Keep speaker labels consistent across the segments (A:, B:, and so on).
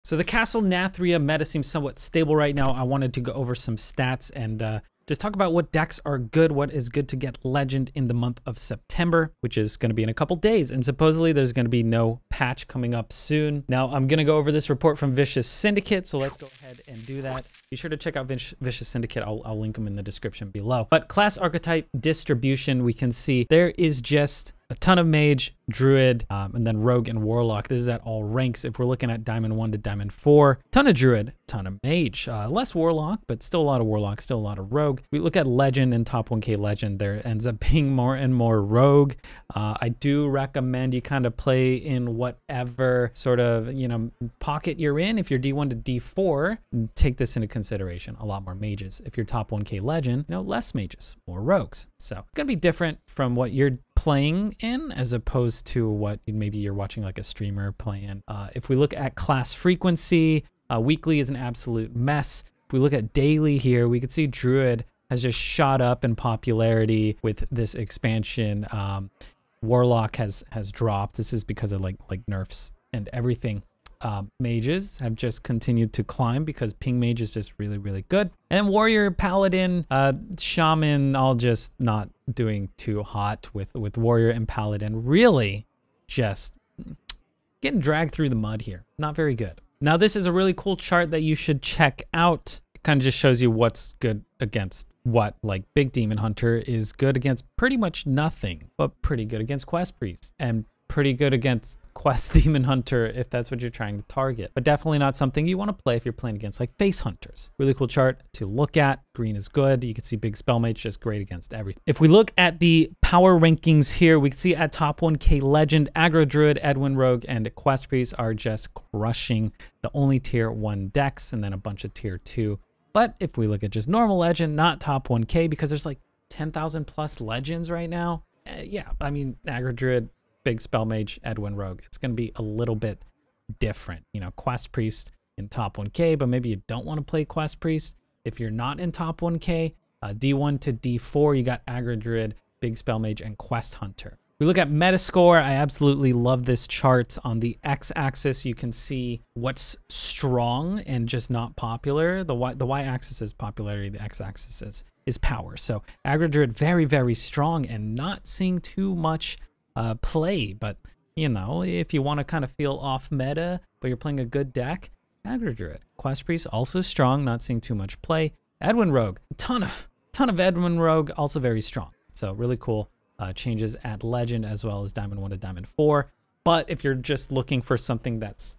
A: So the Castle Nathria meta seems somewhat stable right now. I wanted to go over some stats and just talk about what decks are good, what is good to get legend in the month of September, which is going to be in a couple days. And supposedly there's going to be no patch coming up soon. Now I'm going to go over this report from Vicious Syndicate. So let's go ahead and do that. Be sure to check out Vicious Syndicate. I'll link them in the description below. But class archetype distribution, we can see there is just a ton of mage, druid, and then rogue and warlock. This is at all ranks. If we're looking at diamond 1 to diamond 4, ton of druid, ton of mage, less warlock, but still a lot of warlock, still a lot of rogue. We look at legend and top 1K legend, there ends up being more and more rogue. I do recommend you kind of play in whatever sort of, pocket you're in. If you're D1 to D4, take this into consideration. A lot more mages. If you're top 1K legend, less mages, more rogues. So it's gonna be different from what you're playing in as opposed to what maybe you're watching like a streamer playing. If we look at class frequency, weekly is an absolute mess. If we look at daily here, we can see druid has just shot up in popularity with this expansion. Warlock has dropped. This is because of like nerfs and everything. Mages have just continued to climb because ping mage is just really, really good. And warrior, paladin, shaman, all just not doing too hot with warrior and paladin. Really just getting dragged through the mud here. Not very good. Now, this is a really cool chart that you should check out. It kind of just shows you what's good against what. Like Big Demon Hunter is good against pretty much nothing, but pretty good against Quest Priest and pretty good against Quest Demon Hunter if that's what you're trying to target, but definitely not something you want to play if you're playing against like face hunters. Really cool chart to look at. Green is good. You can see Big Spell Mage just great against everything. If we look at the power rankings here, we can see at top 1K legend, Aggro Druid, Edwin Rogue, and Quest Priest are just crushing the only tier 1 decks and then a bunch of tier 2. But if we look at just normal legend, not top 1K, because there's like 10,000 plus legends right now. Yeah, I mean, Aggro Druid, Big Spell Mage, Edwin Rogue. It's going to be a little bit different. Quest Priest in top 1K, but maybe you don't want to play Quest Priest. If you're not in top 1K, D1 to D4, you got Aggro Druid, Big Spell Mage, and Quest Hunter. We look at Metascore. I absolutely love this chart. On the X-axis, you can see what's strong and just not popular. The Y-axis is popularity. The X-axis is power. So Aggro Druid, very, very strong and not seeing too much play, but if you want to kind of feel off meta but you're playing a good deck, Aggro Druid. Quest Priest also strong, not seeing too much play. Edwin Rogue, ton of Edwin Rogue, also very strong. So really cool changes at legend as well as diamond 1 to diamond 4. But if you're just looking for something that's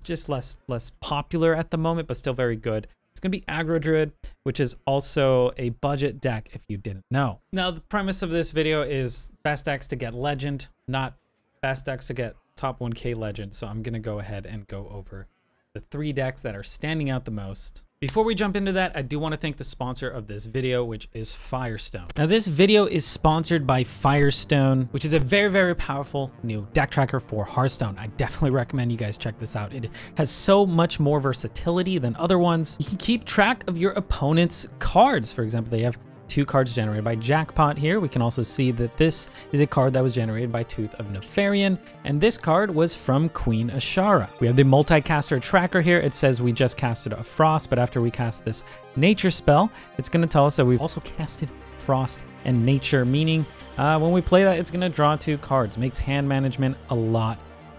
A: just less popular at the moment but still very good, it's going to be Aggro Druid, which is also a budget deck if you didn't know. Now, the premise of this video is best decks to get legend, not best decks to get top 1K legend. So I'm going to go ahead and go over the 3 decks that are standing out the most. Before we jump into that, I do want to thank the sponsor of this video, which is Firestone. Now, this video is sponsored by Firestone, which is a very, very powerful new deck tracker for Hearthstone. I definitely recommend you guys check this out. It has so much more versatility than other ones. You can keep track of your opponent's cards. For example, they have 2 cards generated by Jackpot here. We can also see that this is a card that was generated by Tooth of Nefarian, and this card was from Queen Ashara. We have the multi-caster tracker here. It says we just casted a Frost, but after we cast this nature spell, it's going to tell us that we've also casted Frost and Nature, meaning when we play that, it's going to draw 2 cards. Makes hand management a lot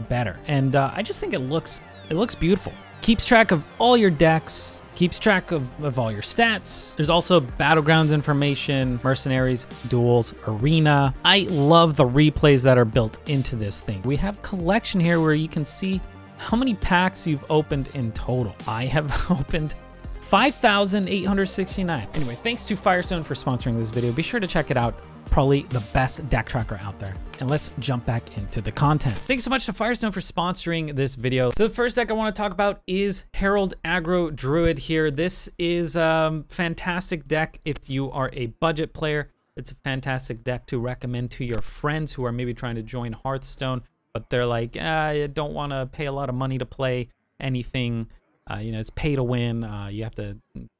A: better. And I just think it looks beautiful. Keeps track of all your decks, keeps track of all your stats. There's also battlegrounds information, mercenaries, duels, arena. I love the replays that are built into this thing. We have collection here where you can see how many packs you've opened in total. I have opened 5,869. Anyway, thanks to Firestone for sponsoring this video. Be sure to check it out. Probably the best deck tracker out there. And let's jump back into the content. Thanks so much to Firestone for sponsoring this video. So the first deck I want to talk about is Herald Aggro Druid here. This is a fantastic deck if you are a budget player. It's a fantastic deck to recommend to your friends who are maybe trying to join Hearthstone, but they're like, I don't want to pay a lot of money to play anything. It's pay to win. You have to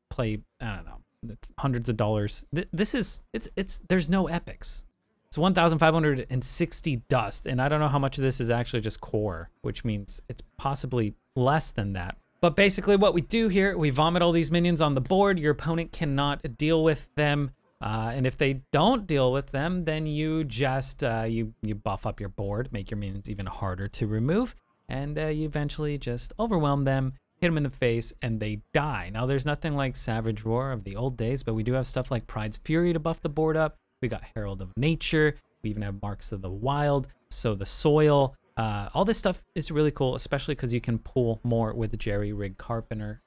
A: play, I don't know, hundreds of dollars. There's no epics. It's 1,560 dust, and I don't know how much of this is actually just core, which means it's possibly less than that. But basically what we do here, we vomit all these minions on the board. Your opponent cannot deal with them. And if they don't deal with them, then you just, you buff up your board, make your minions even harder to remove. And you eventually just overwhelm them, hit them in the face, and they die. Now, there's nothing like Savage Roar of the old days, but we do have stuff like Pride's Fury to buff the board up. We got Herald of Nature. We even have Marks of the Wild, Sow the Soil. All this stuff is really cool, especially because you can pull more with Jerry Rig Carpenter.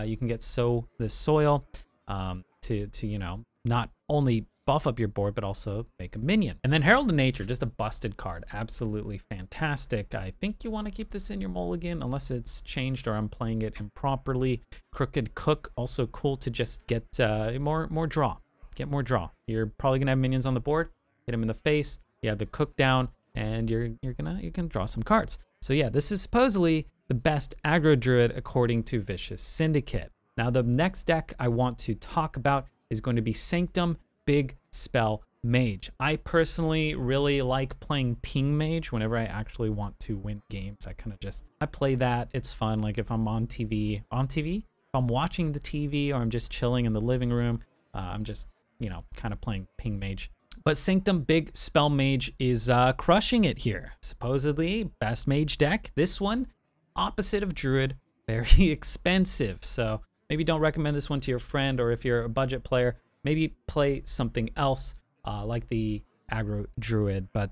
A: You can get Sow the Soil to you know, not only buff up your board, but also make a minion. And then Herald of Nature, just a busted card. Absolutely fantastic. I think you want to keep this in your mulligan unless it's changed or I'm playing it improperly. Crooked Cook, also cool to just get more draw. Get more draw. You're probably gonna have minions on the board. Hit them in the face. You have the cook down, and you're gonna draw some cards. So yeah, this is supposedly the best aggro druid according to Vicious Syndicate. Now the next deck I want to talk about is going to be Sanctum Big Spell Mage. I personally really like playing Ping Mage whenever I actually want to win games. I play that. It's fun. Like if I'm on TV, if I'm watching the TV or I'm just chilling in the living room, I'm just, you know, kind of playing Ping Mage. But Sanctum Big Spell Mage is crushing it here. Supposedly best mage deck. This one, opposite of Druid, very expensive. So maybe don't recommend this one to your friend, or if you're a budget player, maybe play something else like the aggro Druid. But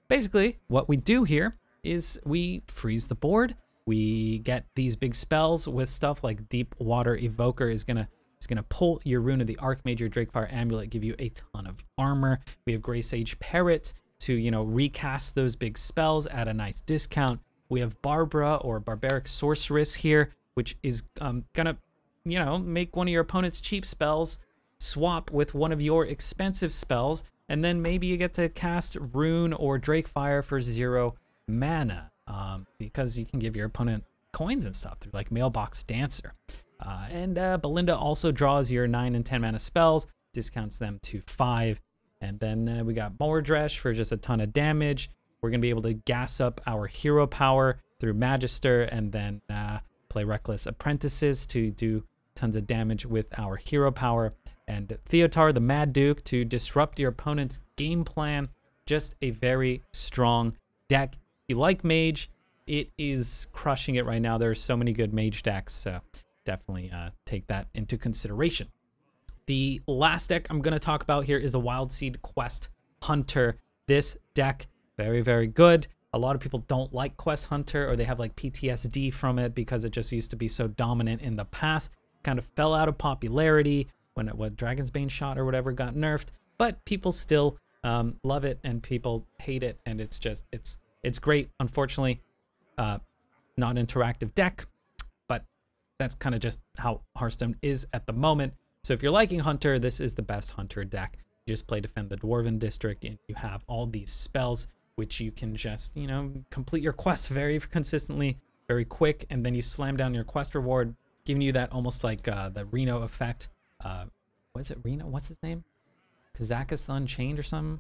A: basically what we do here is we freeze the board. We get these big spells with stuff like Deep Water Evoker is gonna pull your Rune of the Archmage, your Drakefire Amulet, give you a ton of armor. We have Grey Sage Parrot to, you know, recast those big spells at a nice discount. We have Barbara or Barbaric Sorceress here, which is gonna, you know, make one of your opponent's cheap spells swap with one of your expensive spells, and then maybe you get to cast Rune or Drakefire for 0 mana, because you can give your opponent coins and stuff through like Mailbox Dancer. And Belinda also draws your 9 and 10 mana spells, discounts them to 5. And then we got Mordresh for just a ton of damage. We're going to be able to gas up our hero power through Magister, and then play Reckless Apprentices to do tons of damage with our hero power. And Theotar, the Mad Duke, to disrupt your opponent's game plan. Just a very strong deck. If you like Mage, it is crushing it right now. There are so many good Mage decks, so definitely take that into consideration. The last deck I'm going to talk about here is the Wild Seed Quest Hunter. This deck, very, very good. A lot of people don't like Quest Hunter, or they have like PTSD from it because it just used to be so dominant in the past. Kind of fell out of popularity when Dragon's Bane Shot or whatever got nerfed, but people still love it and people hate it, and it's just, it's great. Unfortunately, not interactive deck, but that's kind of just how Hearthstone is at the moment. So if you're liking Hunter, this is the best Hunter deck. You just play Defend the Dwarven District, and you have all these spells which you can just, you know, complete your quests very consistently, very quick, and then you slam down your quest reward, giving you that almost like the Reno effect. What is it, Reno? What's his name? Kazakus the Unchained or something?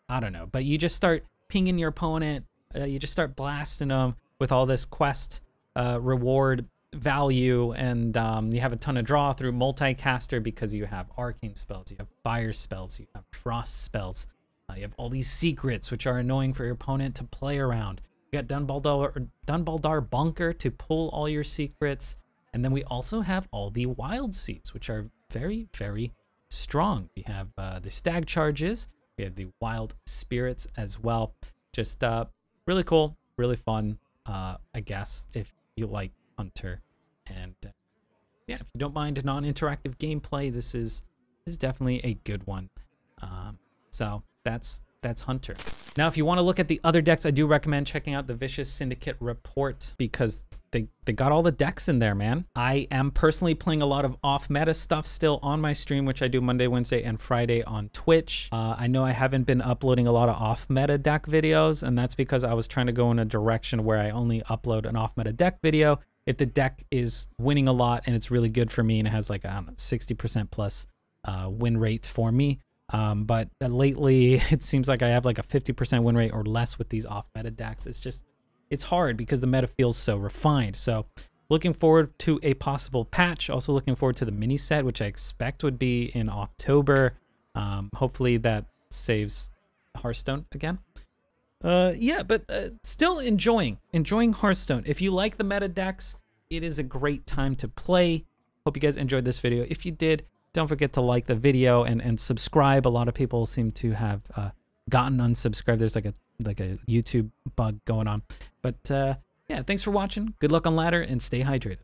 A: I don't know. But you just start pinging your opponent. You just start blasting them with all this quest reward value, and you have a ton of draw through multicaster because you have arcane spells, you have fire spells, you have frost spells, you have all these secrets which are annoying for your opponent to play around. You got Dunbaldar Bunker to pull all your secrets, and then we also have all the wild seeds, which are very, very strong. We have the stag charges, we have the wild spirits as well. Just really cool, really fun, I guess, if you like Hunter. And yeah, if you don't mind non-interactive gameplay, this is definitely a good one. So that's Hunter. Now, if you want to look at the other decks, I do recommend checking out the Vicious Syndicate report, because they got all the decks in there, man. I am personally playing a lot of off-meta stuff still on my stream, which I do Monday, Wednesday, and Friday on Twitch. I know I haven't been uploading a lot of off-meta deck videos, and that's because I was trying to go in a direction where I only upload an off-meta deck video if the deck is winning a lot and it's really good for me and it has like, I don't know, 60% plus win rates for me. But lately it seems like I have like a 50% win rate or less with these off-meta decks. It's just, it's hard because the meta feels so refined. So looking forward to a possible patch. Also looking forward to the mini set, which I expect would be in October. Hopefully that saves Hearthstone again. Yeah, but still enjoying Hearthstone. If you like the meta decks, it is a great time to play. Hope you guys enjoyed this video. If you did, don't forget to like the video and subscribe. A lot of people seem to have gotten unsubscribed. There's like a YouTube bug going on. But yeah, thanks for watching. Good luck on ladder and stay hydrated.